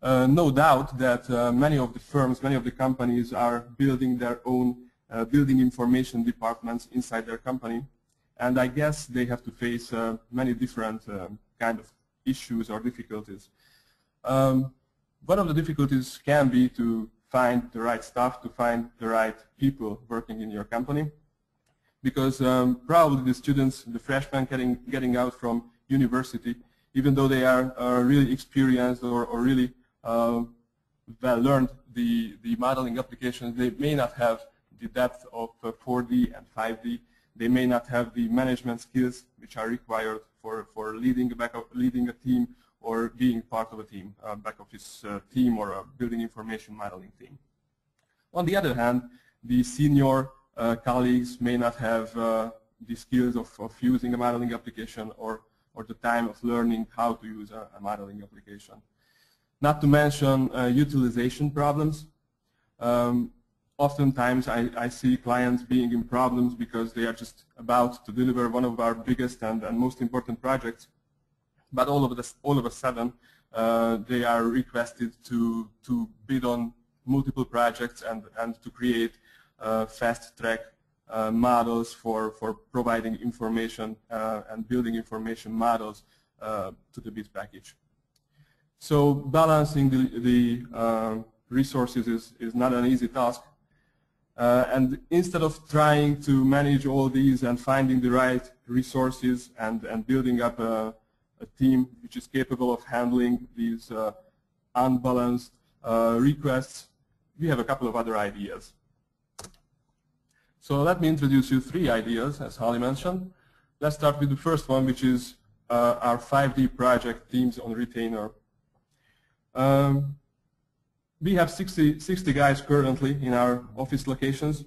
No doubt that many of the firms, many of the companies are building their own building information departments inside their company, and I guess they have to face many different kind of issues or difficulties. One of the difficulties can be to find the right staff, to find the right people working in your company, because probably the students, the freshmen getting out from university, even though they are really experienced or really well learned the modeling applications, they may not have the depth of 4D and 5D. They may not have the management skills which are required for leading a team or being part of a team, a back office team or a building information modeling team. On the other hand, the senior colleagues may not have the skills of using a modeling application or the time of learning how to use a modeling application. Not to mention utilization problems. Oftentimes I see clients being in problems because they are just about to deliver one of our biggest and most important projects, but all of a sudden they are requested to bid on multiple projects and to create fast-track models for providing information and building information models to the bid package. So balancing the resources is not an easy task. And instead of trying to manage all these and finding the right resources and building up a team which is capable of handling these unbalanced requests, we have a couple of other ideas. So let me introduce you 3 ideas, as Holly mentioned. Let's start with the first one, which is our 5D project teams on retainer. We have 60 guys currently in our office locations,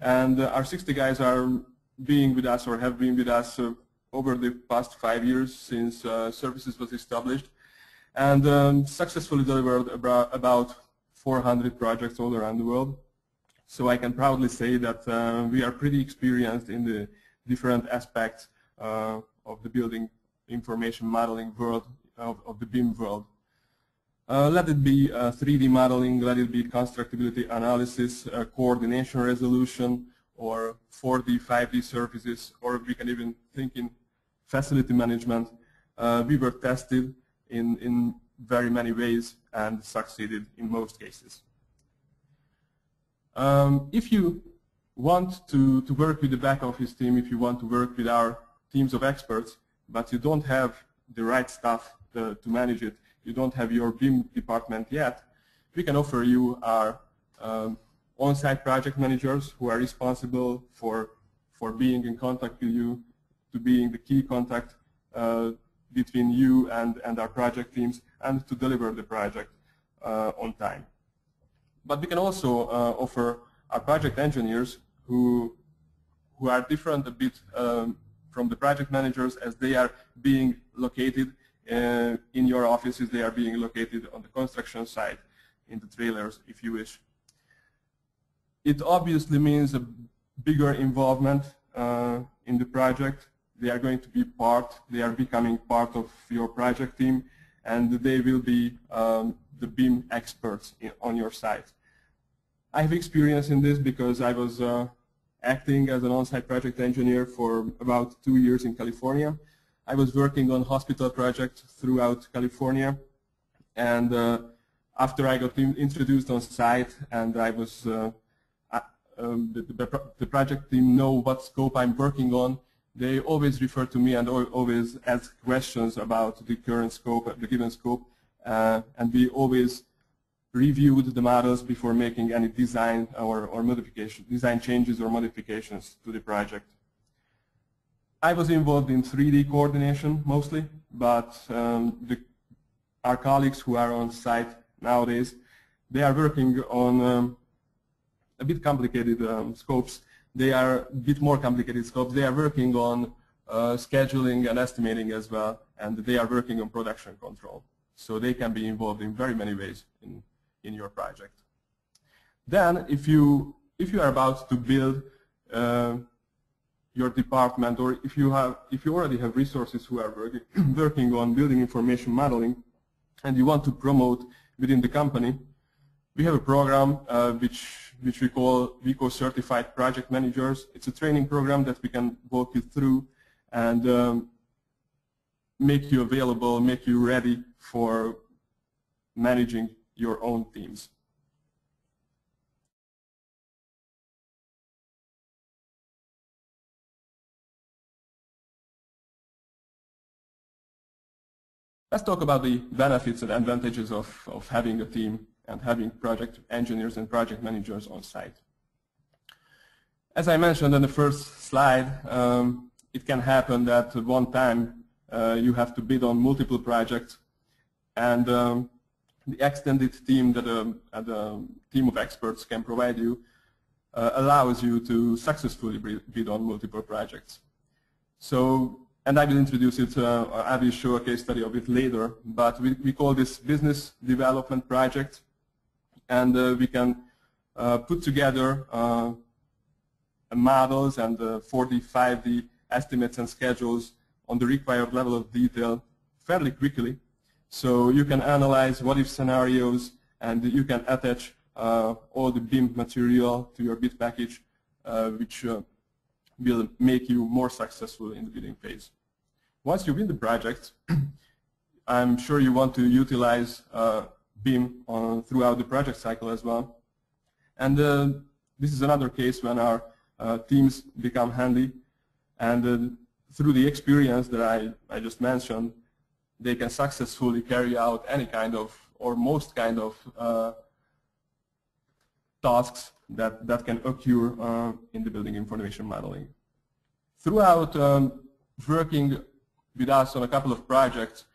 and our 60 guys are being with us or have been with us over the past 5 years since services was established, and successfully delivered about 400 projects all around the world. So I can proudly say that we are pretty experienced in the different aspects of the building information modeling world, of the BIM world. Let it be 3D modeling, let it be constructability analysis, coordination resolution, or 4D, 5D services, or we can even think in facility management. We were tested in very many ways and succeeded in most cases. If you want to work with the back office team, if you want to work with our teams of experts, but you don't have the right staff to manage it, you don't have your BIM department yet, we can offer you our on-site project managers who are responsible for being in contact with you, to being the key contact between you and our project teams, and to deliver the project on time. But we can also offer our project engineers who are different a bit from the project managers, as they are being located in your offices, they are being located on the construction site, in the trailers, if you wish. It obviously means a bigger involvement in the project. They are going to be they are becoming part of your project team, and they will be the BIM experts on your site. I have experience in this because I was acting as an on-site project engineer for about 2 years in California. I was working on hospital projects throughout California, and after I got introduced on site and I was the project team know what scope I'm working on, they always refer to me and always ask questions about the current scope, the given scope, and we always reviewed the models before making any design or modification, design changes or modifications to the project. I was involved in 3D coordination mostly, but our colleagues who are on site nowadays, they are working on a bit complicated scopes. They are a bit more complicated scopes. They are working on scheduling and estimating as well, and they are working on production control. So they can be involved in very many ways in your project. Then, if you are about to build your department, or if you already have resources who are working on building information modeling, and you want to promote within the company, we have a program which we call Vico Certified Project Managers. It's a training program that we can walk you through and make you available, make you ready for managing your own teams. Let's talk about the benefits and advantages of having a team and having project engineers and project managers on site. As I mentioned on the first slide, it can happen that at one time you have to bid on multiple projects, and the extended team that a team of experts can provide you allows you to successfully bid on multiple projects. So, and I will introduce it, I will show a case study of it later, but we call this business development project, and we can put together models and 4D, 5D estimates and schedules on the required level of detail fairly quickly. So you can analyze what-if scenarios, and you can attach all the BIM material to your bid package, which will make you more successful in the bidding phase. Once you win the project, I'm sure you want to utilize BIM throughout the project cycle as well. And this is another case when our teams become handy, and through the experience that I just mentioned, they can successfully carry out any kind of, or most kind of tasks that can occur in the building information modeling. Throughout working with us on a couple of projects,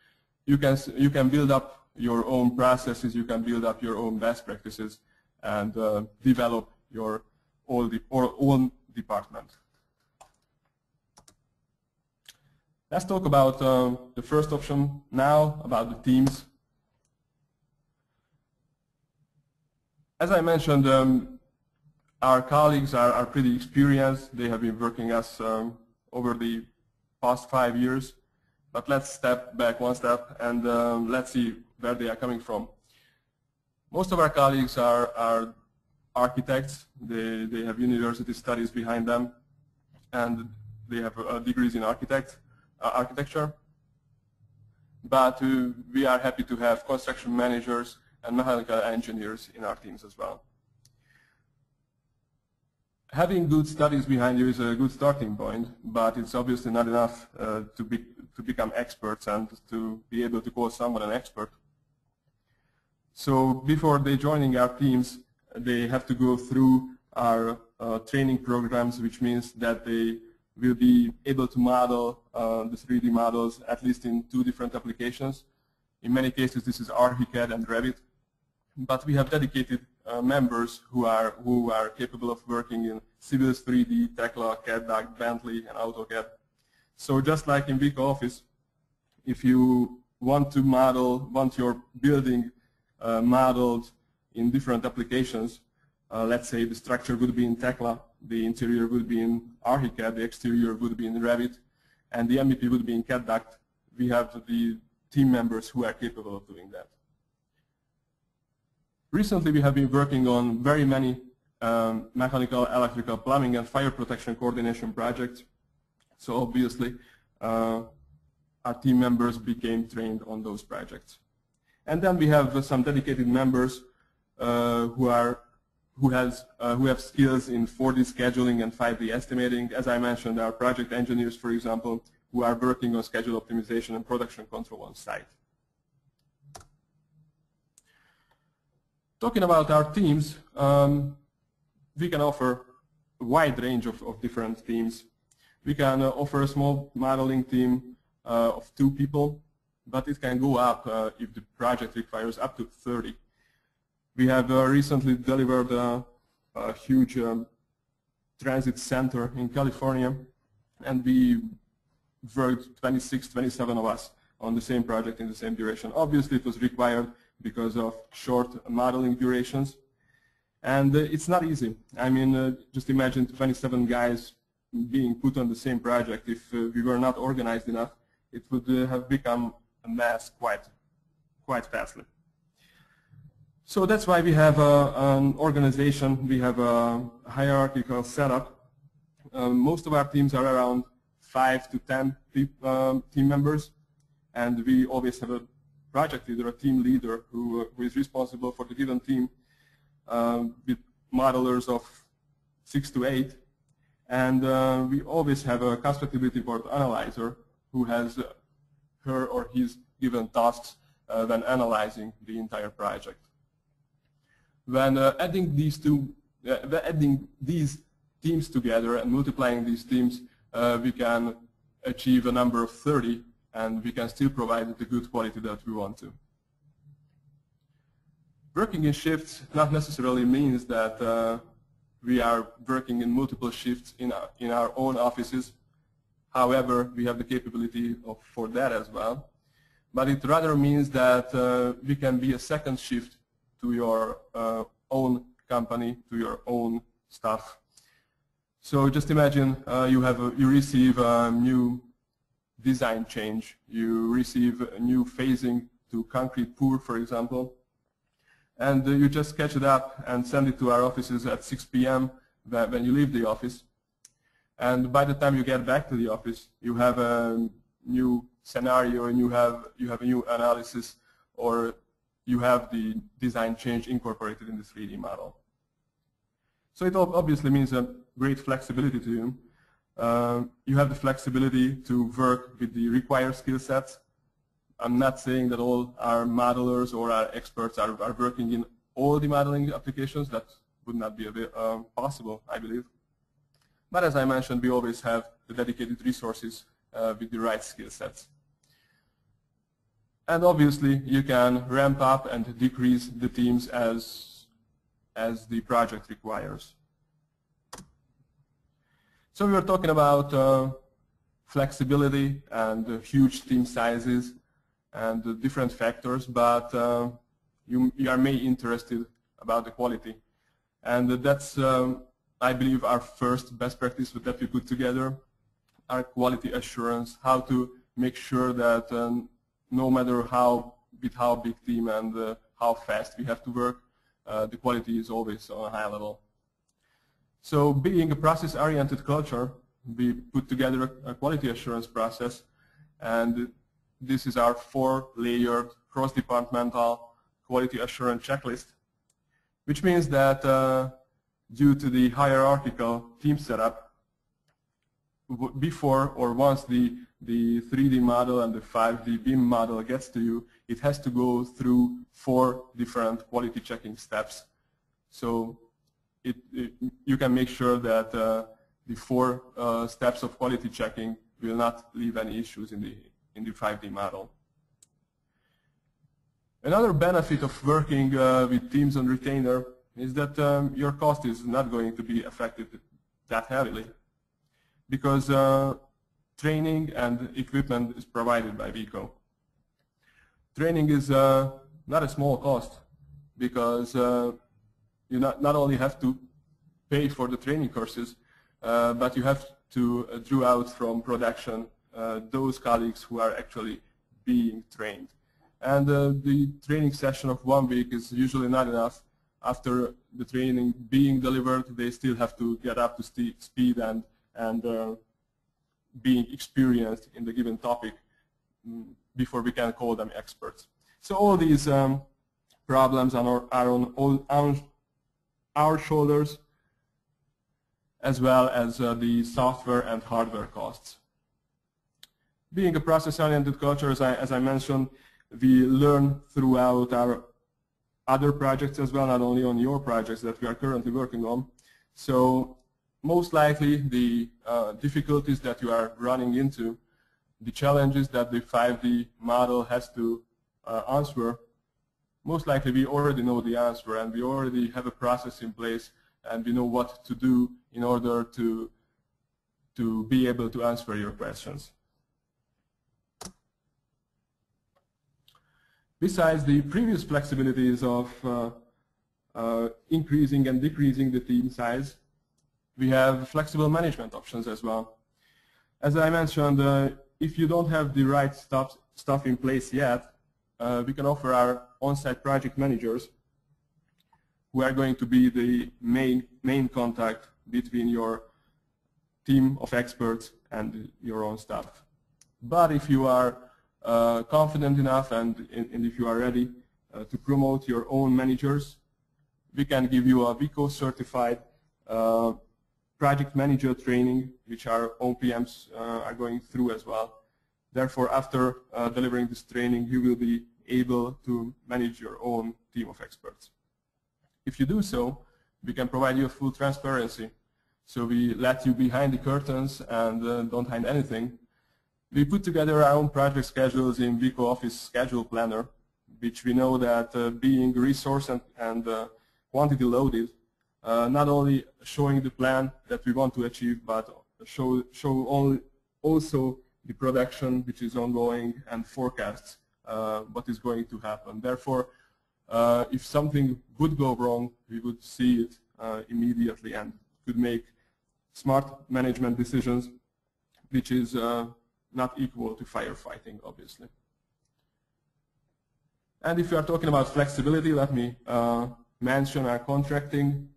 you can build up your own processes, you can build up your own best practices, and develop your own department. Let's talk about the first option now, about the teams. As I mentioned, our colleagues are pretty experienced. They have been working us over the past 5 years. But let's step back one step and let's see where they are coming from. Most of our colleagues are architects. They have university studies behind them, and they have degrees in architecture. But we are happy to have construction managers and mechanical engineers in our teams as well. Having good studies behind you is a good starting point, but it's obviously not enough to become experts and to be able to call someone an expert. So before they joining our teams, they have to go through our training programs, which means that they will be able to model the 3D models at least in 2 different applications. In many cases, this is ArchiCAD and Revit. But we have dedicated members who are capable of working in Civils 3D, Tekla, CAD, Bentley, and AutoCAD. So just like in Vico Office, if you want your building modeled in different applications, let's say the structure would be in Tekla, the interior would be in ArchiCAD, the exterior would be in Revit, and the MEP would be in CAD. We have the team members who are capable of doing that. Recently, we have been working on very many mechanical, electrical, plumbing, and fire protection coordination projects. So obviously, our team members became trained on those projects. And then we have some dedicated members who have skills in 4D scheduling and 5D estimating. As I mentioned, our project engineers, for example, who are working on schedule optimization and production control on site. Talking about our teams, we can offer a wide range of different teams. We can offer a small modeling team of 2 people, but it can go up if the project requires up to 30. We have recently delivered a huge transit center in California, and we worked 26, 27 of us on the same project in the same duration. Obviously, it was required because of short modeling durations. And it's not easy. I mean, just imagine 27 guys being put on the same project. If we were not organized enough, it would have become a mess quite fastly. So that's why we have an organization, we have a hierarchical setup. Most of our teams are around 5 to 10 team members, and we always have a project leader, a team leader, who is responsible for the given team, with modelers of 6 to 8. And we always have a constructability board analyzer who has her or his given tasks when analyzing the entire project. When adding these teams together and multiplying these teams, we can achieve a number of 30, and we can still provide the good quality that we want to. Working in shifts not necessarily means that we are working in multiple shifts in our own offices. However, we have the capability for that as well. But it rather means that we can be a second shift to your own company, to your own staff. So just imagine you receive a new design change, you receive a new phasing to concrete pour, for example, and you just sketch it up and send it to our offices at 6 p.m. when you leave the office. And by the time you get back to the office, you have a new scenario and you have a new analysis, or you have the design change incorporated in the 3D model. So it obviously means a great flexibility to you. You have the flexibility to work with the required skill sets. I'm not saying that all our modelers or our experts are working in all the modeling applications. That would not be possible, I believe. But as I mentioned, we always have the dedicated resources with the right skill sets. And obviously, you can ramp up and decrease the teams as the project requires. So we were talking about flexibility and huge team sizes and different factors, but you are mainly interested about the quality. And that's, I believe, our first best practice that we put together, our quality assurance, how to make sure that no matter with how big team and how fast we have to work, the quality is always on a high level. So being a process-oriented culture, we put together a quality assurance process, and this is our 4-layered cross-departmental quality assurance checklist, which means that due to the hierarchical team setup, before or once the 3D model and the 5D BIM model gets to you, it has to go through 4 different quality checking steps. So you can make sure that the 4 steps of quality checking will not leave any issues in the 5D model. Another benefit of working with teams on retainer is that your cost is not going to be affected that heavily, because training and equipment is provided by Vico. Training is not a small cost, because you not only have to pay for the training courses, but you have to draw out from production those colleagues who are actually being trained. And the training session of 1 week is usually not enough. After the training being delivered, they still have to get up to speed and being experienced in the given topic before we can call them experts. So all these problems are on our shoulders, as well as the software and hardware costs. Being a process-oriented culture, as I mentioned, we learn throughout our other projects as well, not only on your projects that we are currently working on. So most likely the difficulties that you are running into, the challenges that the 5D model has to answer, most likely we already know the answer, and we already have a process in place, and we know what to do in order to be able to answer your questions. Besides the previous flexibilities of increasing and decreasing the team size, we have flexible management options as well. As I mentioned, if you don't have the right stuff in place yet, we can offer our on-site project managers who are going to be the main contact between your team of experts and your own staff. But if you are confident enough and if you are ready to promote your own managers, we can give you a Vico certified project manager training, which our own PMs are going through as well. Therefore, after delivering this training, you will be able to manage your own team of experts. If you do so, we can provide you a full transparency. So we let you behind the curtains and don't hide anything. We put together our own project schedules in Vico Office Schedule Planner, which we know that being resource and quantity loaded, not only showing the plan that we want to achieve, but show also the production which is ongoing and forecasts what is going to happen. Therefore, if something would go wrong, we would see it immediately and could make smart management decisions, which is not equal to firefighting, obviously. And if you are talking about flexibility, let me mention our contracting,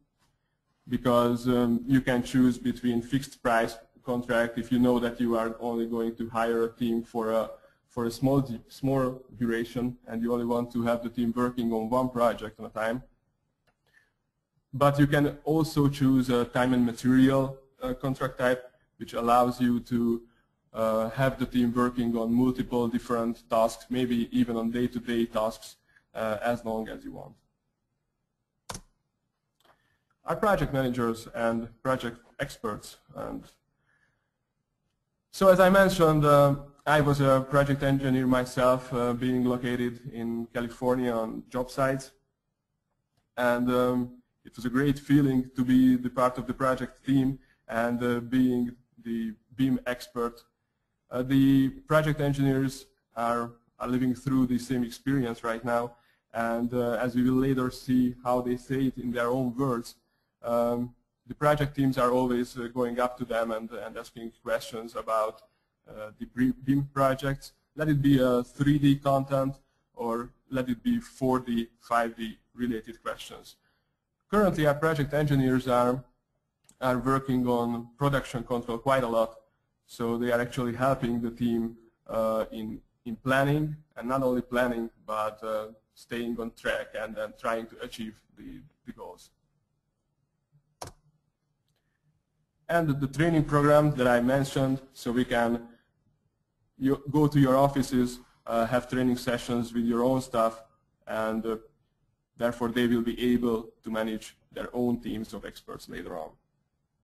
because you can choose between fixed price contract if you know that you are only going to hire a team for a small duration and you only want to have the team working on one project at a time. But you can also choose a time and material contract type, which allows you to have the team working on multiple different tasks, maybe even on day-to-day tasks, as long as you want. Our project managers and project experts. And so as I mentioned, I was a project engineer myself, being located in California on job sites. And it was a great feeling to be the part of the project team and being the BIM expert. The project engineers are living through the same experience right now, and as we will later see how they say it in their own words, the project teams are always going up to them and asking questions about the BIM projects. Let it be a 3D content or let it be 4D, 5D related questions. Currently, our project engineers are working on production control quite a lot. So they are actually helping the team in planning, and not only planning, but staying on track and trying to achieve the goals. And the training program that I mentioned, so we can go to your offices, have training sessions with your own staff, and therefore they will be able to manage their own teams of experts later on.